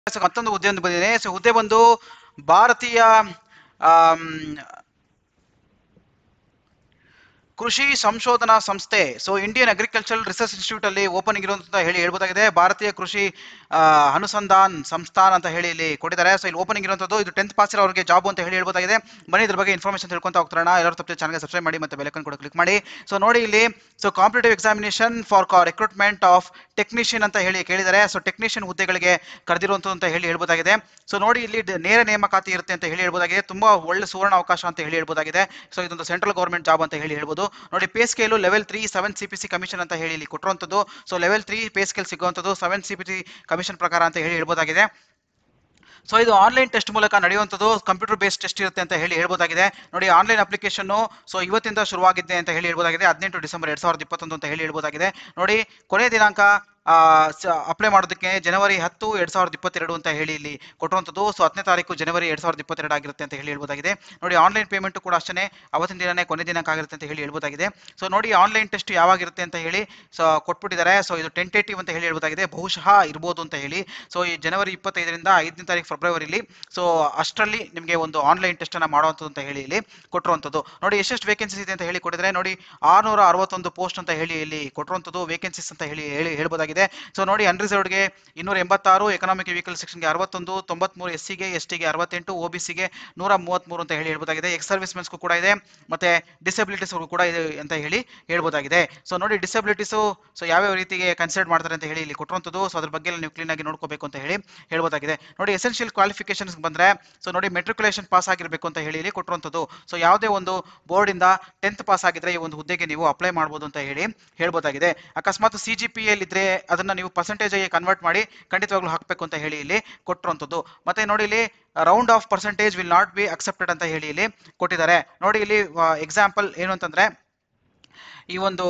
ಮತ್ತೊಂದು ಹುದ್ದೆ ಒಂದು ಬಂದಿದೆ. ಸೊ ಹುದ್ದೆ ಬಂದು ಭಾರತೀಯ ಆಮ್, ಕೃಷಿ ಸಂಶೋಧನಾ ಸಂಸ್ಥೆ. So Indian agricultural research institute ಅಲ್ಲಿ ಓಪನಿಂಗ್ ಇರುವಂತ ಹೇಳಿ ಹೇಳ್ಬೋದಾಗಿದೆ. ಭಾರತೀಯ ಕೃಷಿ ಅನುಸಂಧಾನ್ ಸಂಸ್ಥಾನ್ ಅಂತ ಹೇಳಿ ಇಲ್ಲಿ ಕೊಟ್ಟಿದ್ದಾರೆ. ಸೊ ಇಲ್ಲಿ ಓಪನಿಂಗ್ ಇರುವಂತದ್ದು, ಇದು 10th ಪಾಸ್ ಅವರಿಗೆ ಜಾಬ್ ಅಂತ ಹೇಳಿ ಹೇಳ್ಬೋದಾಗಿದೆ. ಬನ್ನಿ ಇದ್ರ ಬಗ್ಗೆ ಇನ್ಫಾರ್ಮೇಷನ್ ತಿಳ್ಕೊಂತ ಹೋಗ್ತಾರ. ಎಲ್ಲರೂ ತಪ್ಪದೆ ಚಾನಲ್ಗೆ ಸಬ್ಸ್ಕ್ರೈಬ್ ಮಾಡಿ ಮತ್ತೆ ಬೆಲ್ ಐಕಾನ್ ಕೂಡ ಕ್ಲಿಕ್ ಮಾಡಿ. ಸೊ ನೋಡಿ ಇಲ್ಲಿ, so competitive examination for recruitment of technician ಅಂತ ಹೇಳಿ ಕೇಳಿದ್ದಾರೆ. ಸೊ ಟೆಕ್ನಿಷಿಯನ್ ಹುದ್ದೆಗಳಿಗೆ ಕರೆದಿರುವಂತದ್ದು ಅಂತ ಹೇಳಿ ಹೇಳ್ಬೋದಾಗಿದೆ. ಸೊ ನೋಡಿ ಇಲ್ಲಿ ನೇರ ನೇಮಕಾತಿ ಇರುತ್ತೆ ಅಂತ ಹೇಳಿ ಹೇಳ್ಬೋದಾಗಿದೆ. ತುಂಬಾ ಒಳ್ಳೆ ಸುವರ್ಣ ಅವಕಾಶ ಅಂತ ಹೇಳಿ ಹೇಳ್ಬೋದಾಗಿದೆ. ಸೊ ಇದೊಂದು ಸೆಂಟ್ರಲ್ ಗವರ್ಮೆಂಟ್ ಜಾಬ್ ಅಂತ ಹೇಳಿ ಹೇಳ್ಬೋದು. ನೋಡಿ pay scale level 3 7 CPC commission ಅಂತ ಹೇಳಿ ಇಲ್ಲಿ ಕೊಟ್ಟಿರುವಂತದ್ದು. ಸೊ ಲೆವೆಲ್ 3 ಪೇ ಸ್ಕೇಲ್ ಸಿಗುವಂತದ್ದು 7 CPC ಕಮಿಷನ್ ಪ್ರಕಾರ ಅಂತ ಹೇಳಿ ಹೇಳ್ಬೋದಾಗಿದೆ. ಸೊ ಇದು ಆನ್ಲೈನ್ ಟೆಸ್ಟ್ ಮೂಲಕ ನಡೆಯುವಂಥದ್ದು, ಕಂಪ್ಯೂಟರ್ ಬೇಸ್ಡ್ ಟೆಸ್ಟ್ ಇರುತ್ತೆ ಅಂತ ಹೇಳಿ ಹೇಳ್ಬೋದಾಗಿದೆ. ನೋಡಿ ಆನ್ಲೈನ್ ಅಪ್ಲಿಕೇಶನ್ ಸೊ ಇವತ್ತಿಂದ ಶುರುವಾಗಿದೆ ಅಂತ ಹೇಳಿ ಹೇಳ್ಬೋದಾಗಿದೆ. 18 ಡಿಸೆಂಬರ್ 2021 ಅಂತ ಹೇಳಿ ಹೇಳ್ಬೋದಾಗಿದೆ. ನೋಡಿ ಕೊನೆಯ ದಿನಾಂಕ ಅಪ್ಲೈ ಮಾಡೋದಕ್ಕೆ ಜನವರಿ 10 2022 ಅಂತ ಹೇಳಿ ಇಲ್ಲಿ ಕೊಟ್ಟಿರುವಂಥದ್ದು. ಸೊ 10ನೇ ತಾರೀಕು ಜನವರಿ 2022 ಆಗಿರುತ್ತೆ ಅಂತ ಹೇಳಿ ಹೇಳ್ಬೋದಾಗಿದೆ. ನೋಡಿ ಆನ್ಲೈನ್ ಪೇಮೆಂಟ್ ಕೂಡ ಅಷ್ಟೇ ಅವತ್ತಿನ ದಿನನೇ ಕೊನೆ ದಿನಾಂಕ ಆಗಿರುತ್ತೆ ಅಂತ ಹೇಳಿ ಹೇಳ್ಬೋದಾಗಿದೆ. ಸೊ ನೋಡಿ ಆನ್ಲೈನ್ ಟೆಸ್ಟ್ ಯಾವಾಗಿರುತ್ತೆ ಅಂತ ಹೇಳಿ ಸೊ ಕೊಟ್ಬಿಟ್ಟಿದ್ದಾರೆ. ಸೊ ಇದು ಟೆಂಟೇಟಿವ್ ಅಂತ ಹೇಳಿ ಹೇಳ್ಬೋದಾಗಿದೆ, ಬಹುಶಃ ಇರ್ಬೋದು ಅಂತ ಹೇಳಿ. ಸೊ ಈ ಜನವರಿ 25ರಿಂದ 5ನೇ ತಾರೀಕು ಫೆಬ್ರವರಿಲಿ ಸೊ ಅಷ್ಟರಲ್ಲಿ ನಿಮಗೆ ಒಂದು ಆನ್ಲೈನ್ ಟೆಸ್ಟ್ ಅನ್ನ ಮಾಡುವಂಥದ್ದು ಅಂತ ಹೇಳಿ ಇಲ್ಲಿ ಕೊಟ್ಟಿರುವಂಥದ್ದು. ನೋಡಿ ಎಷ್ಟೆಷ್ಟು ವೇಕೆನ್ಸೀಸ್ ಇದೆ ಅಂತ ಹೇಳಿ ಕೊಟ್ಟಿದ್ದಾರೆ. ನೋಡಿ 661 ಪೋಸ್ಟ್ ಅಂತ ಹೇಳಿ ಇಲ್ಲಿ ಕೊಟ್ಟಿರುವಂಥದ್ದು ವೇಕೆನ್ಸೀಸ್ ಅಂತ ಹೇಳಿ ಹೇಳ್ಬೋದಾಗಿದೆ. ಸೊ ನೋಡಿ ಅನ್ರಿಸರ್ವ್ಡ್ಗೆ 286, ಎಕನಾಮಿಕ್ ವೆಹಿಕಲ್ ಸೆಕ್ಷನ್ಗೆ 61, 93 ಎಸ್ಸಿಗೆ, ಎಸ್ಟಿಗೆ 68, OBCಗೆ 133 ಅಂತ ಹೇಳಿ ಹೇಳ್ಬೋದಾಗಿದೆ. ಎಕ್ಸ್ ಸರ್ವಿಸ್ ಮೆನ್ಸ್ಗೂ ಕೂಡ ಇದೆ, ಮತ್ತೆ ಡಿಸಬಿಲಿಟೀಸ್ ಕೂಡ ಇದೆ ಅಂತ ಹೇಳಿ ಹೇಳ್ಬೋದಾಗಿದೆ. ಸೊ ನೋಡಿ ಡಿಸಬಿಲಿಟೀಸು ಸೊ ಯಾವ್ಯಾವ ರೀತಿಗೆ ಕನ್ಸಿಡರ್ ಮಾಡ್ತಾರೆ ಅಂತ ಹೇಳಿ ಇಲ್ಲಿ ಕೊಟ್ಟಿರುವಂಥದ್ದು. ಸೊ ಅದ್ರ ಬಗ್ಗೆ ನೀವು ಕ್ಲೀನ್ ಆಗಿ ನೋಡ್ಕೋಬೇಕು ಅಂತ ಹೇಳಿ ಹೇಳ್ಬೋದಾಗಿದೆ. ನೋಡಿ ಎಸೆನ್ಷಿಯಲ್ ಕ್ವಾಲಿಫಿಕೇಶನ್ಸ್ ಬಂದ್ರೆ ಸೊ ನೋಡಿ ಮೆಟ್ರಿಕ್ಯುಲೇಷನ್ ಪಾಸ್ ಆಗಿರಬೇಕು ಅಂತ ಹೇಳಿ ಇಲ್ಲಿ ಕೊಟ್ಟಿರುವಂಥದ್ದು. ಸೊ ಯಾವುದೇ ಒಂದು ಬೋರ್ಡ್ ಇಂದ 10th ಪಾಸ್ ಆಗಿದ್ರೆ ಈ ಒಂದು ಹುದ್ದೆಗೆ ನೀವು ಅಪ್ಲೈ ಮಾಡಬಹುದು ಅಂತ ಹೇಳಿ ಹೇಳ್ಬೋದಾಗಿದೆ. ಅಕಸ್ಮಾತ್ CGPA ಇದ್ರೆ ಅದನ್ನ ನೀವು ಪರ್ಸೆಂಟೇಜ್ ಆಗಿ ಕನ್ವರ್ಟ್ ಮಾಡಿ ಖಂಡಿತವಾಗ್ಲೂ ಹಾಕಬೇಕು ಅಂತ ಹೇಳಿ ಇಲ್ಲಿ ಕೊಟ್ಟಿರುವಂಥದ್ದು. ಮತ್ತೆ ನೋಡಿ ಇಲ್ಲಿ round of percentage will not be accepted ಅಂತ ಹೇಳಿ ಇಲ್ಲಿ ಕೊಟ್ಟಿದ್ದಾರೆ. ನೋಡಿ ಇಲ್ಲಿ ಎಕ್ಸಾಂಪಲ್ ಏನು ಅಂತಂದ್ರೆ ಈ ಒಂದು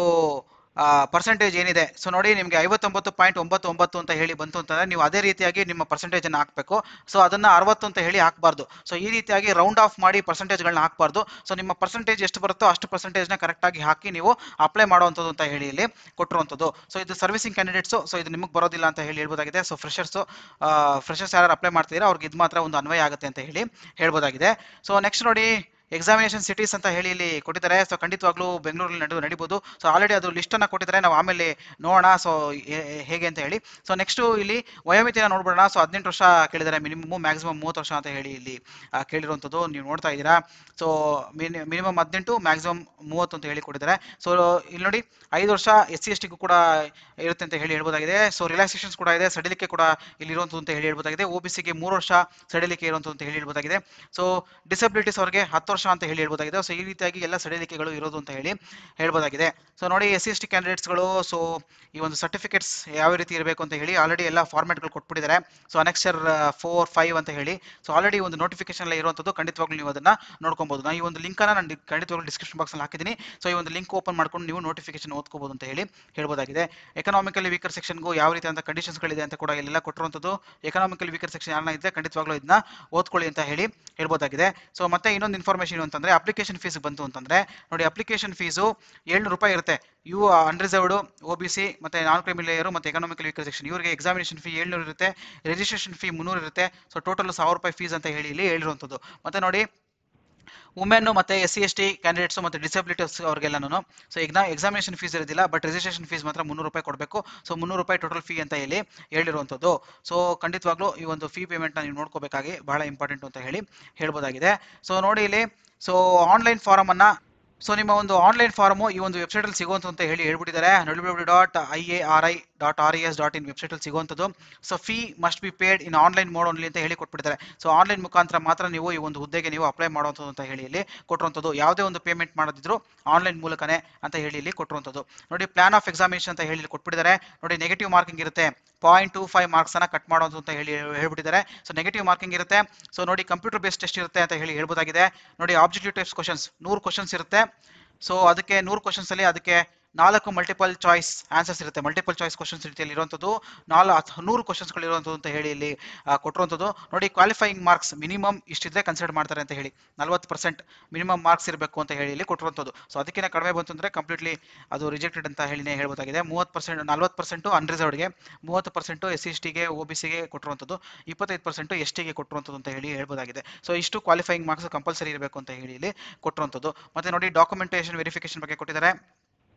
ಪರ್ಸೆಂಟೇಜ್ ಏನಿದೆ, ಸೊ ನೋಡಿ ನಿಮಗೆ 59.99 ಅಂತ ಹೇಳಿ ಬಂತು ಅಂತಂದ್ರೆ ನೀವು ಅದೇ ರೀತಿಯಾಗಿ ನಿಮ್ಮ ಪರ್ಸೆಂಟೇಜ್ ಅನ್ನು ಹಾಕಬೇಕು. ಸೊ ಅದನ್ನ 60 ಅಂತ ಹೇಳಿ ಹಾಕಬಾರ್ದು. ಸೊ ಈ ರೀತಿಯಾಗಿ ರೌಂಡ್ ಆಫ್ ಮಾಡಿ ಪರ್ಸೆಂಟೇಜ್ಗಳನ್ನ ಹಾಕಬಾರ್ದು. ಸೊ ನಿಮ್ಮ ಪರ್ಸೆಂಟೇಜ್ ಎಷ್ಟು ಬರುತ್ತೋ ಅಷ್ಟು ಪರ್ಸೆಂಟೇಜ್ನ ಕರೆಕ್ಟ್ ಆಗಿ ಹಾಕಿ ನೀವು ಅಪ್ಲೈ ಮಾಡುವಂಥದ್ದು ಅಂತ ಹೇಳಿ ಇಲ್ಲಿ ಕೊಟ್ಟಿರುವಂಥದ್ದು. ಸೊ ಇದು ಸರ್ವಿಸಿಂಗ್ ಕ್ಯಾಂಡಿಡೇಟ್ಸು, ಸೊ ಇದು ನಿಮಗೆ ಬರೋದಿಲ್ಲ ಅಂತ ಹೇಳಿ ಹೇಳ್ಬೋದಾಗಿದೆ. ಸೊ ಫ್ರೆಶರ್ಸ್ ಯಾರು ಅಪ್ಲೈ ಮಾಡ್ತಿದ್ದೀರಾ ಅವ್ರಿಗೆ ಇದು ಮಾತ್ರ ಒಂದು ಅನ್ವಯ ಆಗುತ್ತೆ ಅಂತ ಹೇಳಿ ಹೇಳ್ಬೋದಾಗಿದೆ. ಸೊ ನೆಕ್ಸ್ಟ್ ನೋಡಿ ಎಕ್ಸಾಮಿನೇಷನ್ ಸಿಟೀಸ್ ಅಂತ ಹೇಳಿ ಇಲ್ಲಿ ಕೊಟ್ಟಿದ್ದಾರೆ. ಸೊ ಖಂಡಿತವಾಗ್ಲೂ ಬೆಂಗಳೂರಲ್ಲಿ ನಡಿಬೋದು. ಸೊ ಆಲ್ರೆಡಿ ಅದು ಲಿಸ್ಟ್ ಅನ್ನ ಕೊಟ್ಟಿದ್ದಾರೆ, ನಾವು ಆಮೇಲೆ ನೋಡೋಣ ಸೊ ಹೇಗೆ ಅಂತ ಹೇಳಿ. ಸೊ ನೆಕ್ಸ್ಟ್ ಇಲ್ಲಿ ವಯೋಮಿತಿನ ನೋಡ್ಬಿಡೋಣ. ಸೊ 18 ವರ್ಷ ಕೇಳಿದ್ದಾರೆ, ಮ್ಯಾಕ್ಸಿಮಮ್ 30 ವರ್ಷ ಅಂತ ಹೇಳಿ ಇಲ್ಲಿ ಕೇಳಿರುವಂಥದ್ದು ನೀವು ನೋಡ್ತಾ ಇದ್ದೀರಾ. ಸೊ ಮಿನಿಮಮ್ 18, ಮ್ಯಾಕ್ಸಿಮಮ್ 30 ಅಂತ ಹೇಳಿ ಕೊಟ್ಟಿದ್ದಾರೆ. ಸೊ ಇಲ್ಲಿ ನೋಡಿ 5 ವರ್ಷ SC STಗೂ ಕೂಡ ಇರುತ್ತೆ ಅಂತ ಹೇಳಿ ಹೇಳ್ಬೋದಾಗಿದೆ. ಸೊ ರಿಲ್ಯಾಕ್ಸೇಷನ್ಸ್ ಕೂಡ ಇದೆ, ಸಡಿಲಿಕೆ ಕೂಡ ಇಲ್ಲಿ ಇರುವಂಥದ್ದು ಅಂತ ಹೇಳಿ ಹೇಳ್ಬೋದಾಗಿದೆ. OBCಗೆ 3 ವರ್ಷ ಸಡಿಲಿಕೆ ಇರುವಂಥದ್ದು ಅಂತ ಹೇಳಿ ಹೇಳ್ಬೋದಾಗಿದೆ. ಸೊ ಡಿಸಬಿಲಿಟೀಸ್ ಅವರಿಗೆ 10 ವರ್ಷ ಅಂತ ಹೇಳಿ ಹೇಳ್ಬೋದಾಗಿದೆ. ಸೊ ಈ ರೀತಿಯಾಗಿ ಎಲ್ಲ ಸಡಿಲಿಕೆಗಳು ಇರೋದು ಅಂತ ಹೇಳಿ ಹೇಳ್ಬೋದಾಗಿದೆ. ಸೊ ನೋಡಿ SC ST ಕ್ಯಾಂಡಿಡೇಟ್ಸ್ಗಳು ಸೊ ಈ ಒಂದು ಸರ್ಟಿಫಿಕೇಟ್ಸ್ ಯಾವ ರೀತಿ ಇರಬೇಕು ಅಂತ ಹೇಳಿ ಆಲ್ರೆಡಿ ಎಲ್ಲ ಫಾರ್ಮ್ಯಾಟ್ಗಳು ಕೊಟ್ಬಿಟ್ಟಿದ್ದಾರೆ. ಸೊ ಅನೆಕ್ಸರ್ 4, 5 ಅಂತ ಹೇಳಿ ಸೊ ಆಲ್ರೆಡಿ ಒಂದು ನೋಟಿಫಿಕೇಶನ್ ಎಲ್ಲ ಇರುವಂಥದ್ದು, ಖಂಡಿತವಾಗ್ಲೂ ನೀವು ಅದನ್ನ ನೋಡ್ಕೊಬಹುದು. ನಾನು ಈ ಒಂದು ಲಿಂಕ್ ಅನ್ನ ನಾನು ಖಂಡಿತವಾಗ್ಲೂ ಡಿಸ್ಕ್ರಿಪ್ಷನ್ ಬಾಕ್ಸ್ ಅಲ್ಲಿ ಹಾಕಿದ್ದೀನಿ. ಸೊ ಈ ಒಂದು ಲಿಂಕ್ ಓಪನ್ ಮಾಡ್ಕೊಂಡು ನೀವು ನೋಟಿಫಿಕೇಶನ್ ಓದ್ಕೋಬಹುದು ಅಂತ ಹೇಳಿ ಹೇಳ್ಬೋದಾಗಿದೆ. ಎಕನಾಮಿಕಲಿ ವೀಕರ್ ಸೆಕ್ಷನ್ಗೂ ಯಾವ ರೀತಿಯಾದ ಕಂಡೀಷನ್ಸ್ಗಳಿದೆ ಅಂತ ಕೂಡ ಇಲ್ಲೆಲ್ಲ ಕೊಟ್ಟಿರುವಂಥದ್ದು. ಎಕನಾಮಿಕಲ್ ವೀಕರ್ ಸೆಕ್ಷನ್ ಯಾರನ್ನ ಇದ್ರೆ ಖಂಡಿತವಾಗ್ಲೂ ಇದನ್ನ ಓದ್ಕೊಳ್ಳಿ ಅಂತ ಹೇಳಿ ಹೇಳ್ಬೋದಾಗಿದೆ. ಸೊ ಮತ್ತೆ ಇನ್ನೊಂದು ಇನ್ಫಾರ್ಮೇಷನ್ ಅಂತಂದ್ರೆ ಅಪ್ಲಿಕೇಶನ್ ಫೀಸ್ ಬಂತು ಅಂತಂದ್ರೆ ನೋಡಿ ಅಪ್ಲಿಕೇಶನ್ ಫೀಸು 700 ರೂಪಾಯಿ ಇರುತ್ತೆ. ಇವು ಅನ್ರಿಸರ್ವ್ಡ್, OBC ಮತ್ತೆ ನಾನ್ ಕ್ರಿಮಿನಲ್ ಲೇಯರ್ ಮತ್ತೆ ಎಕನಾಮಿಕಲ್ ವೀಕರ್ ಸೆಕ್ಷನ್ ಇವರಿಗೆ ಎಕ್ಸಾಮಿನೇಷನ್ ಫೀ 700 ಇರುತ್ತೆ, ರಿಜಿಸ್ಟ್ರೇಷನ್ ಫೀ 300 ಇರುತ್ತೆ. ಸೊ ಟೋಟಲ್ 1000 ರೂಪಾಯಿ ಫೀಸ್ ಅಂತ ಹೇಳಿ ಇಲ್ಲಿ ಹೇಳಿರುವಂಥದ್ದು. ಮತ್ತೆ ನೋಡಿ ವುಮೆನ್ ಮತ್ತೆ SC ST ಕ್ಯಾಂಡಿಡೇಟ್ಸ್ ಮತ್ತೆ ಡಿಸಬಿಲಿಟೀಸ್ ಅವ್ರಿಗೆಲ್ಲನೂ ಸೊ ಎಕ್ಸಾಮಿನೇಷನ್ ಫೀಸ್ ಇರೋದಿಲ್ಲ, ಬಟ್ ರಿಜಿಸ್ಟ್ರೇಷನ್ ಫೀಸ್ ಮಾತ್ರ 300 ರೂಪಾಯಿ ಕೊಡಬೇಕು. ಸೊ 300 ರೂಪಾಯಿ ಟೋಟಲ್ ಫೀ ಅಂತ ಹೇಳಿ ಹೇಳಿರುವಂಥದ್ದು. ಸೊ ಖಂಡಿತವಾಗ್ಲೂ ಈ ಒಂದು ಫೀ ಪೇಮೆಂಟ್ನ ನೀವು ನೋಡ್ಕೋಬೇಕಾಗಿ ಬಹಳ ಇಂಪಾರ್ಟೆಂಟ್ ಅಂತ ಹೇಳಿ ಹೇಳ್ಬೋದಾಗಿದೆ. ಸೊ ನೋಡಿ ಇಲ್ಲಿ ಸೊ ಆನ್ಲೈನ್ ಫಾರಮ್ ಅನ್ನ ಸೊ ನಿಮ್ಮ ಒಂದು ಆನ್ಲೈನ್ ಫಾರ್ಮು ಈ ಒಂದು ವೆಬ್ಸೈಟ್ ಅಲ್ಲಿ ಸಿಗುವಂತ ಅಂತ ಹೇಳಿ ಹೇಳ್ಬಿಟ್ಟಿದ್ದಾರೆ. www.iari.res.in ವೆಬ್ಸೈಟ್ ಅಲ್ಲಿ ಸಿಗುವಂಥದ್ದು. So fee must be paid in online mode only ಅಂತ ಹೇಳಿ ಕೊಟ್ಬಿಟ್ಟಿದ್ದಾರೆ. ಸೊ ಆನ್ಲೈನ್ ಮುಖಾಂತರ ಮಾತ್ರ ನೀವು ಈ ಒಂದು ಹುದ್ದೆಗೆ ನೀವು ಅಪ್ಲೈ ಮಾಡುವಂಥದ್ದು ಅಂತ ಹೇಳಿ ಇಲ್ಲಿ ಕೊಟ್ಟಿರುವಂಥದ್ದು. ಯಾವುದೇ ಒಂದು ಪೇಮೆಂಟ್ ಮಾಡೋದಿದ್ರು ಆನ್ಲೈನ್ ಮೂಲಕನೇ ಅಂತ ಹೇಳಿ ಇಲ್ಲಿ ಕೊಟ್ಟಿರುವಂಥದ್ದು. ನೋಡಿ ಪ್ಲಾನ್ ಆಫ್ ಎಕ್ಸಾಮಿನೇಷನ್ ಅಂತ ಹೇಳಿ ಕೊಟ್ಬಿಟ್ಟಿದ್ದಾರೆ. ನೋಡಿ ನೆಗೆಟಿವ್ ಮಾರ್ಕಿಂಗ್ ಇರುತ್ತೆ, 0.25 ಮಾರ್ಕ್ಸ್ ಅನ್ನ ಕಟ್ ಮಾಡೋದು ಅಂತ ಹೇಳಿ ಹೇಳ್ಬಿಟ್ಟಿದ್ದಾರೆ. ಸೊ ನೆಗೆಟಿವ್ ಮಾರ್ಕಿಂಗ್ ಇರುತ್ತೆ. ಸೊ ನೋಡಿ ಕಂಪ್ಯೂಟರ್ ಬೇಸ್ಡ್ ಟೆಸ್ಟ್ ಇರುತ್ತೆ ಅಂತ ಹೇಳಿ ಹೇಳ್ಬೋದಾಗಿದೆ. ನೋಡಿ ಆಬ್ಜೆಕ್ಟಿವ್ ಟೈಪ್ಸ್ ಕ್ವಶನ್ಸ್ 100 ಕ್ವಶನ್ಸ್ ಇರುತ್ತೆ. ಸೊ ಅದಕ್ಕೆ 100 ಕ್ವಶನ್ಸ್ ಅಲ್ಲಿ ಅದಕ್ಕೆ 4 ಮಲ್ಟಿಪಲ್ ಚಾಯ್ಸ್ ಆನ್ಸರ್ಸ್ ಇರುತ್ತೆ, ಮಲ್ಟಿಪಲ್ ಚಾಯ್ಸ್ ಕ್ವಶನ್ಸ್ ರೀತಿಯಲ್ಲಿ ಇರುವಂಥದ್ದು 100 ಕ್ವಶನ್ಸ್ಗಳು ಇರುವಂಥದ್ದು ಅಂತ ಹೇಳಿ ಇಲ್ಲಿ ಕೊಟ್ಟಿರುವಂಥದ್ದು. ನೋಡಿ ಕ್ವಾಲಿಫೈಯಿಂಗ್ ಮಾರ್ಕ್ಸ್ ಮಿನಿಮಮ್ ಇಷ್ಟಿದ್ರೆ ಕನ್ಸಿಡರ್ ಮಾಡ್ತಾರೆ ಅಂತ ಹೇಳಿ 40% ಮಿನಿಮಮ್ ಮಾರ್ಕ್ಸ್ ಇರಬೇಕು ಅಂತ ಹೇಳಿ ಇಲ್ಲಿ ಕೊಟ್ಟಿರುವಂಥದ್ದು. ಸೊ ಅದಕ್ಕಿಂತ ಕಡಿಮೆ ಬಂತು ಅಂದರೆ ಕಂಪ್ಲೀಟ್ಲಿ ಅದು ರಿಜೆಕ್ಟೆಡ್ ಅಂತ ಹೇಳಿನೇ ಹೇಳ್ಬೋದಾಗಿದೆ. 30% 40% ಅನ್ರಿಸರ್ವ್ಡ್ಗೆ, 30% SC/STಗೆ OBCಗೆ ಕೊಟ್ಟಿರುವಂಥದ್ದು, 25% STಗೆ ಕೊಟ್ಟಿರುವಂಥದ್ದು ಅಂತ ಹೇಳಿ ಹೇಳ್ಬೋದಾಗಿದೆ. ಸೊ ಇಷ್ಟು ಕ್ವಾಲಿಫೈಯಿಂಗ್ ಮಾರ್ಕ್ಸ್ ಕಂಪಲ್ಸರಿ ಇರಬೇಕು ಅಂತ ಹೇಳಿ ಇಲ್ಲಿ ಕೊಟ್ಟಿರುವಂಥದ್ದು. ಮತ್ತೆ ನೋಡಿ ಡಾಕ್ಯುಮೆಂಟೇಷನ್ ವೆರಿಫಿಕೇಶನ್ ಬಗ್ಗೆ ಕೊಟ್ಟಿದ್ದಾರೆ.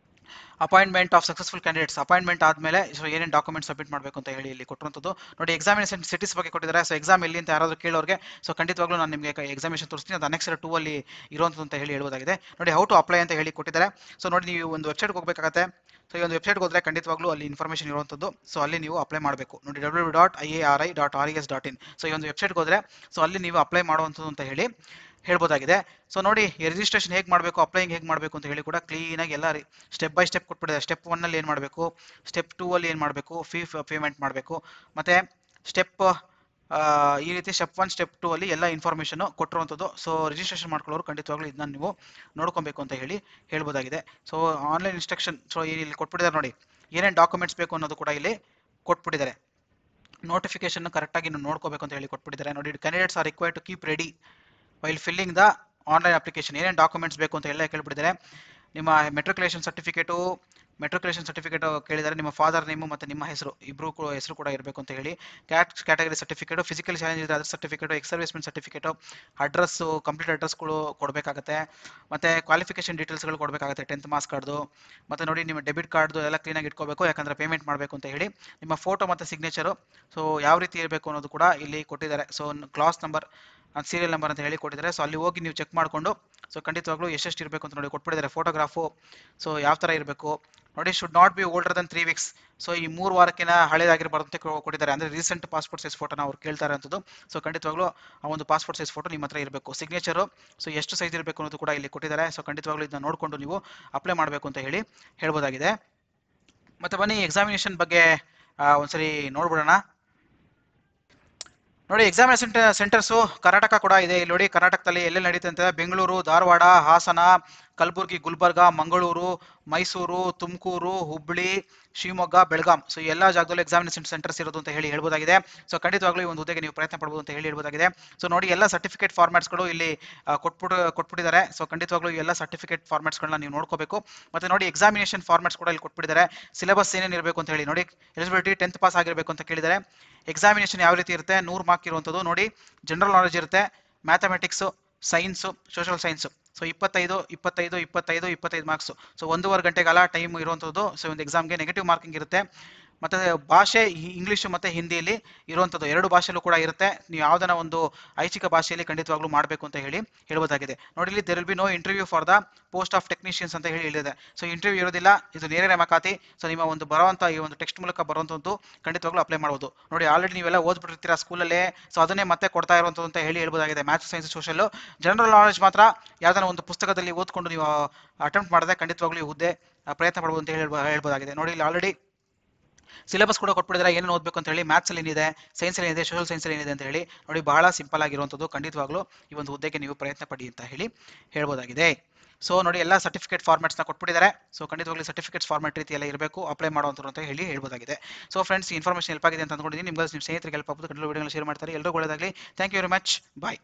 Appointment of successful candidates, appointment ಆದಮೇಲೆ ಸೊ ಏನೇನು ಡಾಕ್ಯುಮೆಂಟ್ ಸಬ್ಮಿಟ್ ಮಾಡಬೇಕು ಅಂತ ಹೇಳಿ ಇಲ್ಲಿ ಕೊಟ್ಟಿರುವಂಥದ್ದು. ನೋಡಿ ಎಕ್ಸಾಮಿನೇಷನ್ ಸಿಟೀಸ್ ಬಗ್ಗೆ ಕೊಟ್ಟಿದ್ದಾರೆ. ಸೊ ಎಕ್ಸಾಮ್ ಎಲ್ಲಿ ಅಂತ ಯಾರಾದರೂ ಕೇಳೋರಿಗೆ ಸೊ ಖಂಡಿತವಾಗ್ಲೂ ನಾನು ನಿಮಗೆ ಎಕ್ಸಾಮಿನೇಷನ್ ತೋರಿಸ್ತೀನಿ, ಅದು Annexure 2 ಅಲ್ಲಿ ಇರುವಂಥದ್ದು ಅಂತ ಹೇಳಿ ಹೇಳ್ಬೋದಾಗಿದೆ. ನೋಡಿ ಹೌ ಟು ಅಪ್ಲೈ ಅಂತ ಹೇಳಿ ಕೊಟ್ಟಿದ್ದಾರೆ. ಸೊ ನೋಡಿ ನೀವು ಒಂದು ವೆಬ್ಸೈಟ್ಗೆ ಹೋಗಬೇಕಾಗತ್ತೆ. ಸೊ ಈ ಒಂದು ವೆಬ್ಸೈಟ್ಗೆ ಹೋದರೆ ಖಂಡಿತವಾಗ್ಲೂ ಅಲ್ಲಿ ಇನ್ಫಾರ್ಮೇಷನ್ ಇರುವಂಥದ್ದು. ಸೊ ಅಲ್ಲಿ ನೀವು ಅಪ್ಲೈ ಮಾಡಬೇಕು. ನೋಡಿ www.iari.res.in. ಸೊ ಈ ಒಂದು ವೆಬ್ಸೈಟ್ಗೆ ಹೋದರೆ ಸೊ ಅಲ್ಲಿ ನೀವು ಅಪ್ಲೈ ಮಾಡುವಂಥದ್ದು ಅಂತ ಹೇಳಿ ಹೇಳ್ಬೋದಾಗಿದೆ. ಸೊ ನೋಡಿ ರಿಜಿಸ್ಟ್ರೇಷನ್ ಹೇಗೆ ಮಾಡಬೇಕು, ಅಪ್ಲೈಯಿಂಗ್ ಹೇಗೆ ಮಾಡಬೇಕು ಅಂತ ಹೇಳಿ ಕೂಡ ಕ್ಲೀನಾಗಿ ಎಲ್ಲ ಸ್ಟೆಪ್ ಬೈ ಸ್ಟೆಪ್ ಕೊಟ್ಬಿಟ್ಟಿದ್ದಾರೆ. ಸ್ಟೆಪ್ 1 ಅಲ್ಲಿ ಏನು ಮಾಡಬೇಕು, ಸ್ಟೆಪ್ 2 ಅಲ್ಲಿ ಏನು ಮಾಡಬೇಕು, ಫೀ ಪೇಮೆಂಟ್ ಮಾಡಬೇಕು, ಮತ್ತು ಸ್ಟೆಪ್ ಈ ರೀತಿ ಸ್ಟೆಪ್ 1 ಸ್ಟೆಪ್ 2 ಅಲ್ಲಿ ಎಲ್ಲ ಇನ್ಫಾರ್ಮೇಷನ್ ಕೊಟ್ಟಿರುವಂಥದ್ದು. ಸೊ ರಿಜಿಸ್ಟ್ರೇಷನ್ ಮಾಡ್ಕೊಳ್ಳೋರು ಖಂಡಿತವಾಗ್ಲೂ ಇದನ್ನ ನೀವು ನೋಡ್ಕೊಬೇಕು ಅಂತ ಹೇಳಿ ಹೇಳ್ಬೋದಾಗಿದೆ. ಸೊ ಆನ್ಲೈನ್ ಇನ್ಸ್ಟ್ರಕ್ಷನ್ ಸೊ ಇಲ್ಲಿ ಕೊಟ್ಬಿಟ್ಟಿದ್ದಾರೆ. ನೋಡಿ ಏನೇನು ಡಾಕ್ಯುಮೆಂಟ್ಸ್ ಬೇಕು ಅನ್ನೋದು ಕೂಡ ಇಲ್ಲಿ ಕೊಟ್ಬಿಟ್ಟಿದ್ದಾರೆ. ನೋಟಿಫಿಕೇಶನ್ ಕರೆಕ್ಟಾಗಿ ನೋಡ್ಕೋಬೇಕು ಅಂತ ಹೇಳಿ ಕೊಟ್ಬಿಟ್ಟಿದ್ದಾರೆ. ನೋಡಿ candidates are required to keep ready while filling the online application. ಏನೇನು ಡಾಕ್ಯುಮೆಂಟ್ಸ್ ಬೇಕು ಅಂತ ಎಲ್ಲ ಕೇಳ್ಬಿಟ್ಟಿದ್ದಾರೆ. ನಿಮ್ಮ ಮೆಟ್ರಿಕ್ಯುಲೇಷನ್ ಸರ್ಟಿಫಿಕೇಟ್ ಕೇಳಿದ್ದಾರೆ. ನಿಮ್ಮ ಫಾದರ್ ನೇಮು ಮತ್ತು ನಿಮ್ಮ ಹೆಸರು ಇಬ್ಬರು ಹೆಸರು ಕೂಡ ಇರಬೇಕು ಅಂತ ಹೇಳಿ. ಕ್ಯಾಟಗರಿ ಸರ್ಟಿಫಿಕೇಟು, ಫಿಸಿಕಲ್ ಚಾಲೆಂಜ್ ಇದ್ದರೆ ಅದ್ರ certificate, ex serviceman certificate, address complete ಅಡ್ರೆಸ್ಗಳು ಕೊಡಬೇಕಾಗತ್ತೆ, ಮತ್ತು ಕ್ವಾಲಿಫಿಕೇಷನ್ ಡೀಟೇಲ್ಸ್ಗಳು ಕೊಡಬೇಕಾಗುತ್ತೆ, 10th ಮಾರ್ಕ್ಸ್ ಕಾರ್ಡ್ದು. ಮತ್ತು ನೋಡಿ ನಿಮ್ಮ ಡೆಬಿಟ್ ಕಾರ್ಡ್ದು ಎಲ್ಲ ಕ್ಲೀನಾಗಿ ಇಟ್ಕೋಬೇಕು, ಯಾಕಂದರೆ ಪೇಮೆಂಟ್ ಮಾಡಬೇಕು ಅಂತ ಹೇಳಿ. ನಿಮ್ಮ ಫೋಟೋ ಮತ್ತು ಸಿಗ್ನೇಚರು ಸೊ ಯಾವ ರೀತಿ ಇರಬೇಕು ಅನ್ನೋದು ಕೂಡ ಇಲ್ಲಿ ಕೊಟ್ಟಿದ್ದಾರೆ. So class number serial number ಅಂತ ಹೇಳಿ ಕೊಟ್ಟಿದ್ದಾರೆ. ಸೊ ಅಲ್ಲಿ ಹೋಗಿ ನೀವು ಚೆಕ್ ಮಾಡಿಕೊಂಡು ಸೊ ಖಂಡಿತವಾಗ್ಲೂ ಎಷ್ಟೆಷ್ಟು ಇರಬೇಕು ಅಂತ ನೋಡಿ ಕೊಟ್ಬಿಟ್ಟಿದ್ದಾರೆ. ಫೋಟೋಗ್ರಾಫು ಸೊ ಯಾವ ಥರ ಇರಬೇಕು ನೋಡಿ, should not be older than 3 weeks. So ಈ 3 ವಾರಕ್ಕಿಂತ ಹಳೇದಾಗಿರಬಾರ್ದು ಅಂತ ಕೊಟ್ಟಿದ್ದಾರೆ. ಅಂದರೆ ರೀಸೆಂಟ್ ಪಾಸ್ಪೋರ್ಟ್ ಸೈಜ್ ಫೋಟೋನ ಅವ್ರು ಕೇಳ್ತಾರೆ ಅಂಥದ್ದು. ಸೊ ಖಂಡಿತವಾಗ್ಲೂ ಆ ಒಂದು ಪಾಸ್ಪೋರ್ಟ್ ಸೈಜ್ ಫೋಟೋ ನಿಮ್ಮ ಹತ್ರ ಇರಬೇಕು. ಸಿಗ್ನೇಚರು ಸೊ ಎಷ್ಟು ಸೈಜ್ ಇರಬೇಕು ಅನ್ನೋದು ಕೂಡ ಇಲ್ಲಿ ಕೊಟ್ಟಿದ್ದಾರೆ. ಸೊ ಖಂಡಿತವಾಗ್ಲೂ ಇದನ್ನ ನೋಡಿಕೊಂಡು ನೀವು ಅಪ್ಲೈ ಮಾಡಬೇಕು ಅಂತ ಹೇಳಿ ಹೇಳ್ಬೋದಾಗಿದೆ. ಮತ್ತು ಬನ್ನಿ ಎಕ್ಸಾಮಿನೇಷನ್ ಬಗ್ಗೆ ಒಂದ್ಸರಿ ನೋಡ್ಬಿಡೋಣ. ನೋಡಿ ಎಕ್ಸಾಮಿನೇಷನ್ ಸೆಂಟರ್ಸು ಕರ್ನಾಟಕ ಕೂಡ ಇದೆ. ಇಲ್ಲಿ ನೋಡಿ ಕರ್ನಾಟಕದಲ್ಲಿ ಎಲ್ಲೆಲ್ಲಿ ನಡೀತದೆ ಅಂತ ಬೆಂಗಳೂರು, ಧಾರವಾಡ, ಹಾಸನ, ಕಲಬುರಗಿ, ಗುಲ್ಬರ್ಗ, ಮಂಗಳೂರು, ಮೈಸೂರು, ತುಮಕೂರು, ಹುಬ್ಬಳ್ಳಿ, ಶಿವಮೊಗ್ಗ, ಬೆಳಗಾಂ. ಸೊ ಎಲ್ಲ ಜಾಗದಲ್ಲೂ ಎಕ್ಸಾಮಿನೇಷನ್ ಸೆಂಟರ್ಸ್ ಇರೋದು ಅಂತ ಹೇಳಿ ಹೇಳ್ಬೋದಾಗಿದೆ. ಸೊ ಖಂಡಿತವಾಗ್ಲೂ ಈ ಒಂದು ಹುದ್ದೆಗೆ ನೀವು ಪ್ರಯತ್ನ ಪಡ್ಬೋದು ಅಂತ ಹೇಳಿ ಹೇಳ್ಬೋದಾಗಿದೆ. ಸೊ ನೋಡಿ ಎಲ್ಲ ಸರ್ಟಿಫಿಕೇಟ್ ಫಾರ್ಮ್ಯಾಟ್ಸ್ಗಳು ಇಲ್ಲಿ ಕೊಟ್ಬಿಟ್ಟಿದ್ದಾರೆ. ಸೊ ಖಂಡಿತವಾಗ್ಲೂ ಎಲ್ಲ ಸರ್ಟಿಫಿಕೇಟ್ ಫಾರ್ಮ್ಯಾಟ್ಸ್ಗಳನ್ನ ನೀವು ನೋಡ್ಕೋಬೇಕು. ಮತ್ತು ನೋಡಿ ಎಕ್ಸಾಮಿನೇಷನ್ ಫಾರ್ಮ್ಯಾಟ್ಸ್ ಕೂಡ ಇಲ್ಲಿ ಕೊಟ್ಬಿಟ್ಟಿದ್ದಾರೆ. ಸಿಲೆಬಸ್ ಏನೇನು ಇರಬೇಕು ಅಂತ ಹೇಳಿ ನೋಡಿ, ಎಲಿಜಿಬಿಲಿಟಿ 10th ಪಾಸ್ ಆಗಿರಬೇಕು ಅಂತ ಕೇಳಿದ್ದಾರೆ. ಎಕ್ಸಾಮಿನೇಷನ್ ಯಾವ ರೀತಿ ಇರುತ್ತೆ, 100 ಮಾರ್ಕ್ ಇರುವಂಥದ್ದು. ನೋಡಿ ಜನರಲ್ ನಾಲೆಜ್ ಇರುತ್ತೆ, mathematics, science, social science. So 25 marks. So 1.5 ಗಂಟೆಗಾಲ ಟೈಮ್ ಇರುವಂಥದ್ದು. ಸೊ ಒಂದು ಎಕ್ಸಾಮ್ಗೆ ನೆಗೆಟಿವ್ ಮಾರ್ಕಿಂಗ್ ಇರುತ್ತೆ. ಮತ್ತು ಭಾಷೆ ಇಂಗ್ಲೀಷು ಮತ್ತು ಹಿಂದಿಯಲ್ಲಿ ಇರುವಂಥದ್ದು, 2 ಭಾಷೆಯಲ್ಲೂ ಕೂಡ ಇರುತ್ತೆ. ನೀವು ಯಾವುದನ್ನ ಒಂದು ಐಚ್ಛಿಕ ಭಾಷೆಯಲ್ಲಿ ಖಂಡಿತವಾಗ್ಲೂ ಮಾಡಬೇಕು ಅಂತ ಹೇಳಿ ಹೇಳ್ಬೋದಾಗಿದೆ. ನೋಡಿ ಇಲ್ಲಿ there will be no interview for the post of technicians ಅಂತ ಹೇಳಿ ಹೇಳಿದೆ. ಸೊ ಇಂಟರ್ವ್ಯೂ ಇರೋದಿಲ್ಲ, ಇದು ನೇರ ನೇಮಕಾತಿ. ಸೊ ನಿಮ್ಮ ಒಂದು ಬರುವಂಥ ಈ ಒಂದು ಟೆಕ್ಸ್ಟ್ ಮೂಲಕ ಬರುವಂಥದ್ದು ಖಂಡಿತವಾಗ್ಲೂ ಅಪ್ಲೈ ಮಾಡ್ಬೋದು. ನೋಡಿ ಆಲ್ರೆಡಿ ನೀವೆಲ್ಲ ಓದ್ಬಿಟ್ಟಿರ್ತೀರಾ ಸ್ಕೂಲಲ್ಲೇ, ಸೊ ಅದನ್ನೇ ಮತ್ತೆ ಕೊಡ್ತಾ ಇರುವಂಥದ್ದು ಅಂತ ಹೇಳಿ ಹೇಳ್ಬೋದಾಗಿದೆ. Maths, science, social. General knowledge ಮಾತ್ರ ಯಾವ್ದಾನ ಒಂದು ಪುಸ್ತಕದಲ್ಲಿ ಓದ್ಕೊಂಡು ನೀವು ಅಟೆಂಪ್ಟ್ ಮಾಡಿದ್ರೆ ಖಂಡಿತವಾಗ್ಲೂ ಈ ಹುದ್ದೆ ಪ್ರಯತ್ನ ಪಡ್ಬೋದು ಅಂತ ಹೇಳಿ ಹೇಳ್ಬೋದಾಗಿದೆ. ನೋಡಿ ಇಲ್ಲಿ ಆಲ್ರೆಡಿ ಸಿಲೆಬಸ್ ಕೂಡ ಕೊಟ್ಬಿಟ್ಟಿದ್ದಾರೆ, ಏನೇನು ಓದಬೇಕು ಅಂತ ಹೇಳಿ. ಮ್ಯಾಥ್ಸಲ್ಲಿ ಏನಿದೆ, ಸೈನ್ಸಲ್ಲಿ ಏನಿದೆ, ಸೋಷಲ್ ಸೈನ್ಸಲ್ಲಿ ಏನಿದೆ ಅಂತ ಹೇಳಿ ನೋಡಿ. ಬಹಳ ಸಿಂಪಲ್ ಆಗಿರುವಂಥದ್ದು. ಖಂಡಿತವಾಗ್ಲೂ ಈ ಒಂದು ಹುದ್ದೆಗೆ ನೀವು ಪ್ರಯತ್ನ ಪಡಿ ಅಂತ ಹೇಳಿ ಹೇಳ್ಬೋದಾಗಿದೆ. ಸೊ ನೋಡಿ ಎಲ್ಲ ಸರ್ಟಿಫಿಕೇಟ್ ಫಾರ್ಮ್ಯಾಟ್ಸ್ನ ಕೊಟ್ಬಿಟ್ಟಿದ್ದಾರೆ. ಸೊ ಖಂಡಿತವಾಗ್ಲೂ ಸರ್ಟಿಫಿಕೇಟ್ಸ್ ಫಾರ್ಮ್ಯಾಟ್ ರೀತಿಯೆಲ್ಲ ಇರಬೇಕು ಅಪ್ಲೈ ಮಾಡುವಂಥದ್ದು ಅಂತ ಹೇಳಿ ಹೇಳ್ಬೋದಾಗಿದೆ. ಸೊ ಫ್ರೆಂಡ್ಸ್, ಇನ್ಫಾರ್ಮೇಷನ್ ಹೆಲ್ಪ್ ಆಗಿದೆ ಅಂತ ಅಂದ್ಕೊಂಡಿದ್ದೀನಿ. ನಿಮ್ಗೆ ನಿಮ್ಮ ಸ್ನೇಹಿತರಿಗೆ ಹೆಲ್ಪ್ ಆಗ್ಬೋದು. ಖಂಡಿತ ವಿಡಿಯೋನ ಶೇರ್ ಮಾಡ್ತಾರೆ. ಎಲ್ಲರೂ ಒಳ್ಳೆಯದಾಗಲಿ. Thank you very much. Bye.